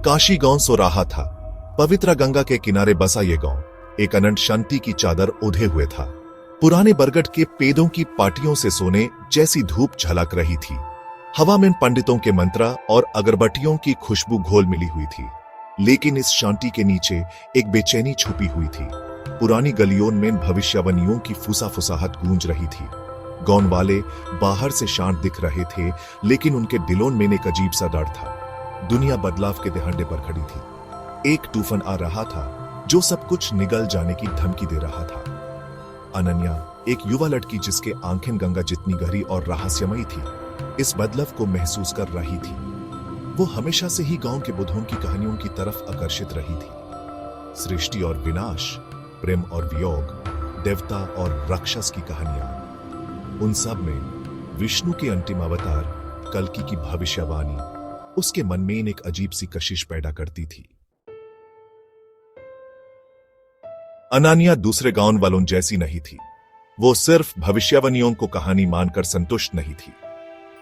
काशी गांव सो रहा था। पवित्र गंगा के किनारे बसा ये गांव एक अनंत शांति की चादर ओढ़े हुए था। पुराने बरगद के पेड़ों की पाटियों से सोने जैसी धूप झलक रही थी। हवा में पंडितों के मंत्र और अगरबत्तियों की खुशबू घोल मिली हुई थी। लेकिन इस शांति के नीचे एक बेचैनी छुपी हुई थी। पुरानी गलियों में भविष्यवाणियों की फुसाफुसाहट गूंज रही थी। गांव वाले बाहर से शांत दिख रहे थे, लेकिन उनके दिलों में एक अजीब सा डर था। दुनिया बदलाव के दहाड़े पर खड़ी थी। एक तूफान आ रहा था जो सब कुछ निगल जाने की धमकी दे रहा था। अनन्या, एक युवा लड़की जिसके आंखें गंगा जितनी गहरी और रहस्यमयी थी, इस बदलाव को महसूस कर रही थी। वो हमेशा से ही गांव के बुद्धों की कहानियों की तरफ आकर्षित रही थी। सृष्टि और विनाश, प्रेम और वियोग, देवता और राक्षस की कहानियां। उन सब में विष्णु के अंतिम अवतार कल्कि की भविष्यवाणी उसके मन में एक अजीब सी कशिश पैदा करती थी। अनन्या दूसरे गांव वालों जैसी नहीं थी। वो सिर्फ भविष्यवाणियों को कहानी मानकर संतुष्ट नहीं थी,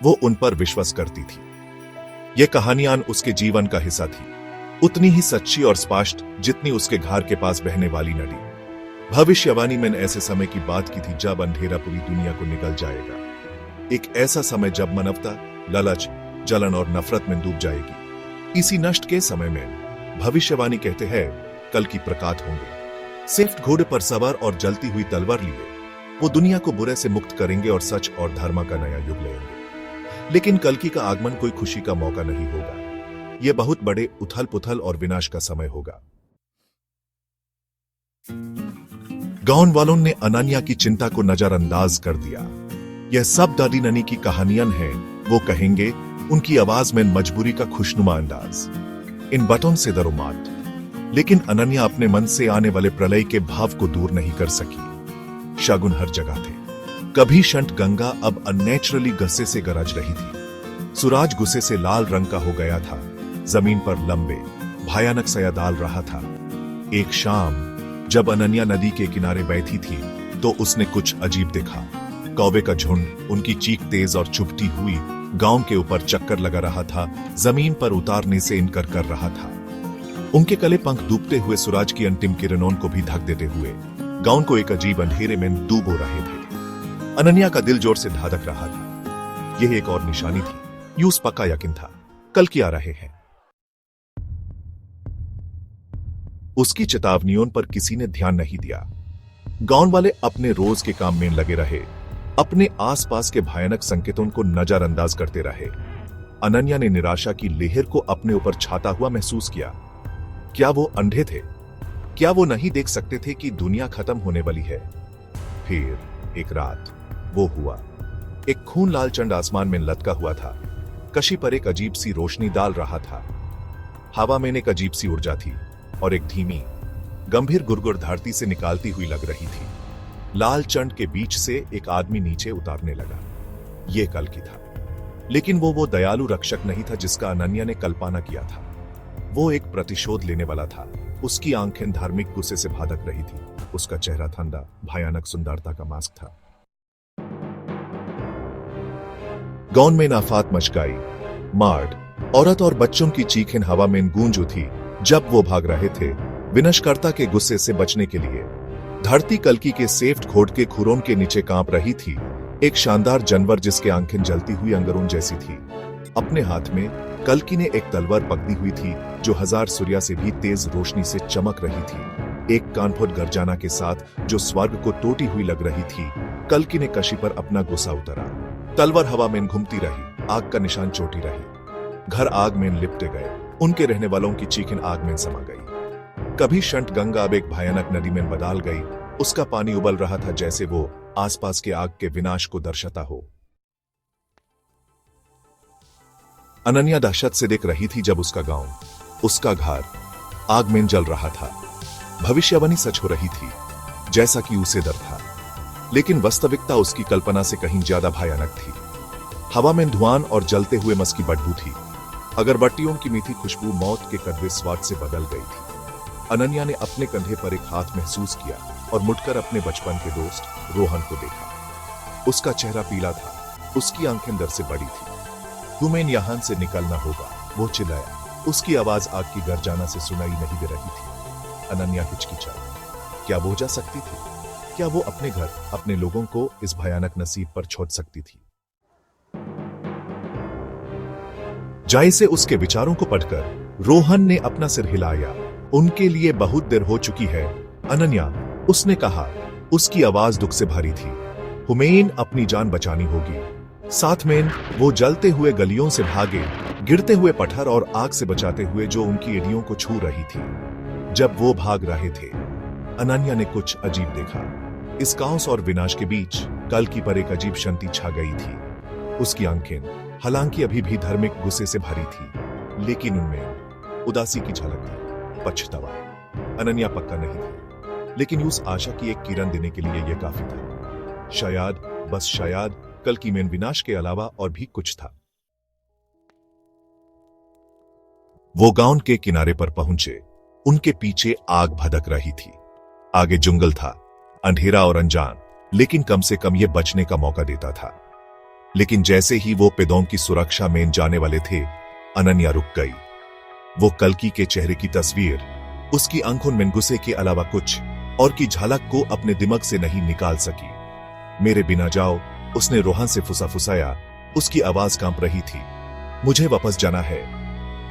वो उन पर विश्वास करती थी। ये कहानियां उसके जीवन का हिस्सा थी, उतनी ही सच्ची और स्पष्ट जितनी उसके घर के पास बहने वाली नदी। भविष्यवाणी में ऐसे समय की बात की थी जब अंधेरा पूरी दुनिया को निगल जाएगा। एक ऐसा समय जब मानवता लालच, जलन और नफरत में डूब जाएगी। इसी नष्ट के समय में भविष्यवाणी कहते हैं कल की प्रकाश होंगे। स्विफ्ट घोड़े पर सवार और जलती हुई तलवार लिए वो दुनिया को बुरे से मुक्त करेंगे और सच और धर्म का नया युग लेंगे। लेकिन कल्कि का आगमन कोई खुशी का मौका नहीं होगा। यह बहुत बड़े उथल पुथल और विनाश का समय होगा। गांव वालों ने अनन्या की चिंता को नजरअंदाज कर दिया। यह सब दादी ननी की कहानियां हैं, वो कहेंगे। उनकी आवाज में मजबूरी का खुशनुमा अंदाज। इन बटों से डरो मत। लेकिन अनन्या अपने मन से आने वाले प्रलय के भाव को दूर नहीं कर सकी। शगुन हर जगह थे। कभी शंट गंगा अब अननेचुरली गुस्से से गरज रही थी। सूरज गुस्से से लाल रंग का हो गया था। जमीन पर लंबे भयानक सया डाल रहा था। एक शाम जब अनन्या नदी के किनारे बैठी थी तो उसने कुछ अजीब देखा। कौवे का झुंड उनकी चीख तेज और चुभती हुई गांव के ऊपर चक्कर लगा रहा था, जमीन पर उतारने से इनकार कर रहा था। उनके कले पंख डूबते हुए सूरज की अंतिम किरणों को भी ढक देते हुए गांव को एक अजीब अंधेरे में डूबो रहे थे। अनन्या का दिल जोर से धड़क रहा था। यह एक और निशानी थी। यूं पक्का यकीन था कल्कि आ रहे हैं। उसकी चेतावनियों पर किसी ने ध्यान नहीं दिया। गांव वाले अपने रोज के काम में लगे रहे, अपने आसपास के भयानक संकेतों को नजरअंदाज करते रहे। अनन्या ने निराशा की लहर को अपने ऊपर छाता हुआ महसूस किया। क्या वो अंधे थे? क्या वो नहीं देख सकते थे कि दुनिया खत्म होने वाली है? फिर एक रात वो हुआ। एक खून लाल चंद आसमान में लटका हुआ था। कशी पर एक अजीब सी रोशनी डाल रहा था। हवा में एक अजीब सी ऊर्जा थी और एक धीमी गंभीर गुरगुर धरती से निकालती हुई लग रही थी। लाल चंद के बीच से एक आदमी नीचे उतारने लगा। यह कल्कि था, लेकिन वो दयालु रक्षक नहीं था जिसका अनन्या ने कल्पना किया था। वो एक प्रतिशोध लेने वाला था। उसकी आंखें धार्मिक गुस्से से भड़क रही थी। उसका चेहरा ठंडा भयानक सुंदरता का मास्क था। गांव में नाफात मच गई। मर्द, औरत और बच्चों की चीखें हवा में गूंज उठी जब वो भाग रहे थे विनाशकर्ता के गुस्से से बचने के लिए। धरती कल्कि के सेफ्ट घोड़ के खुरों के नीचे कांप रही थी। एक शानदार जानवर जिसके आंखें जलती हुई अंगारों जैसी थी। अपने हाथ में कल्कि ने एक तलवार पकड़ी हुई थी जो हजार सूर्य से भी तेज रोशनी से चमक रही थी। एक कानफोड़ गर्जना के साथ जो स्वर्ग को तोड़ती हुई लग रही थी। कल्कि ने कशी पर अपना गुस्सा उतरा। तलवार हवा में घूमती रही, आग का निशान चोटी रही। घर आग में लिपटे गए। उनके रहने वालों की चीखें आग में समा गई। कभी शंट गंगा अब एक भयानक नदी में बदल गई। उसका पानी उबल रहा था जैसे वो आसपास के आग के विनाश को दर्शाता हो। अनन्या दहशत से देख रही थी जब उसका गांव, उसका घर आग में जल रहा था। भविष्यवाणी सच हो रही थी जैसा कि उसे डर था, लेकिन वास्तविकता उसकी कल्पना से कहीं ज्यादा भयानक थी। हवा में धुआं और जलते हुए मस की बदबू थी। अगरबत्तियों की मीठी खुशबू मौत के कड़वे स्वाद से बदल गई थी। अनन्या ने अपने कंधे पर एक हाथ महसूस किया और मुड़कर अपने बचपन के दोस्त रोहन को देखा। उसका चेहरा पीला था, उसकी आंखें डर से बड़ी थी। तुम्हें यहां से निकलना होगा, वो चिल्लाया। उसकी आवाज आग की गरजाना से सुनाई नहीं दे रही थी। अनन्या हिचकिचाई। क्या वो जा सकती थी? क्या वो अपने घर, अपने लोगों को इस भयानक नसीब पर छोड़ सकती थी? जाय से उसके विचारों को पढ़कर रोहन ने अपना सिर हिलाया। उनके लिए बहुत देर हो चुकी है अनन्या, उसने कहा। उसकी आवाज दुख से भरी थी। हुमैन अपनी जान बचानी होगी। साथ में वो जलते हुए गलियों से भागे, गिरते हुए पत्थर और आग से बचाते हुए जो उनकी एड़ियों को छू रही थी। जब वो भाग रहे थे, अनन्या ने कुछ अजीब देखा। इस काओस और विनाश के बीच कल्कि पर एक अजीब शांति छा गई थी। उसकी आंखें हालांकि अभी भी धार्मिक गुस्से से भरी थी, लेकिन उनमें उदासी की झलक थी। पछतावा। अनन्या पक्का नहीं थी, लेकिन उस आशा की एक किरण देने के लिए यह काफी था। शायद, बस शायद, कल्कि में विनाश के अलावा और भी कुछ था। वो गांव के किनारे पर पहुंचे। उनके पीछे आग भड़क रही थी। आगे जंगल था, अंधेरा और अनजान, लेकिन कम से कम यह बचने का मौका देता था। लेकिन जैसे ही वो पेदों की सुरक्षा में जाने वाले थे, अनन्या रुक गई। वो कल्कि के चेहरे की तस्वीर, उसकी आंखों में गुस्से के अलावा कुछ और की झलक को अपने दिमाग से नहीं निकाल सकी। मेरे बिना जाओ, उसने रोहन से फुसाफुसाया। उसकी आवाज कांप रही थी। मुझे वापस जाना है।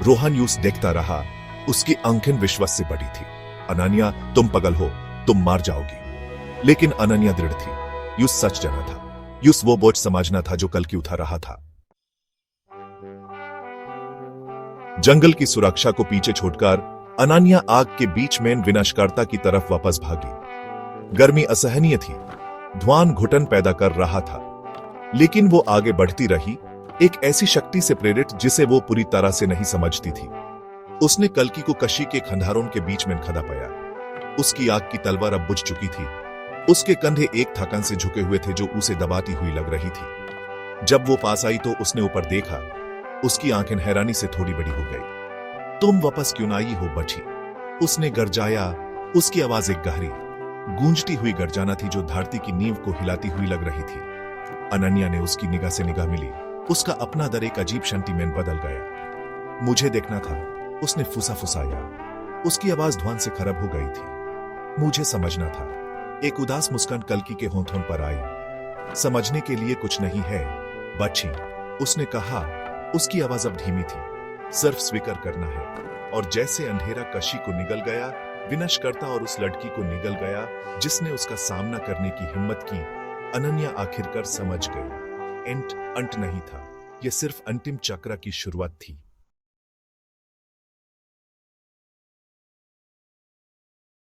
रोहन यूस देखता रहा। उसकी आंखें विश्वास से बड़ी थी। अनन्या, तुम पागल हो, तुम मार जाओगी। लेकिन अनन्या दृढ़ थी। यूस सच जाना था। यूस वो बोझ समझना था जो कल्कि उठा रहा था। जंगल की सुरक्षा को पीछे छोड़कर अनन्या आग के बीच में विनाशकर्ता की तरफ वापस भागी। गर्मी असहनीय थी। धुआं घुटन पैदा कर रहा था, लेकिन वो आगे बढ़ती रही, एक ऐसी शक्ति से प्रेरित जिसे वो पूरी तरह से नहीं समझती थी। उसने कल्कि को कशी के खंडारों के बीच में खड़ा पाया। उसकी आग की तलवार अब बुझ चुकी थी। उसके कंधे एक थकन से झुके हुए थे जो उसे दबाती हुई लग रही थी। जब वो पास आई तो उसने ऊपर देखा। उसकी आंखें हैरानी से थोड़ी बड़ी हो गई। तुम वापस क्यों आई हो बची? उसने गरजाया। उसकी आवाज एक गहरी, गूंजती हुई गरजाना थी जो धरती की नींव को हिलाती हुई लग रही थी। अनन्या ने उसकी निगाह से निगाह मिली। उसका अपना दर एक अजीब शांति में बदल गया। मुझे देखना था, उसने फुसाफुसाया। उसकी आवाज धुआं से खराब हो गई थी। मुझे समझना था। एक उदास मुस्कान कल्कि के होंठों पर आई। समझने के लिए कुछ नहीं है बच्ची, उसने कहा। उसकी आवाज अब धीमी थी। सिर्फ स्वीकार करना है। और जैसे अंधेरा कशी को निगल गया, विनाशकर्ता और उस लड़की को निगल गया जिसने उसका सामना करने की हिम्मत की, अनन्या आखिरकार समझ गई। अंत नहीं था, यह सिर्फ अंतिम चक्र की शुरुआत थी।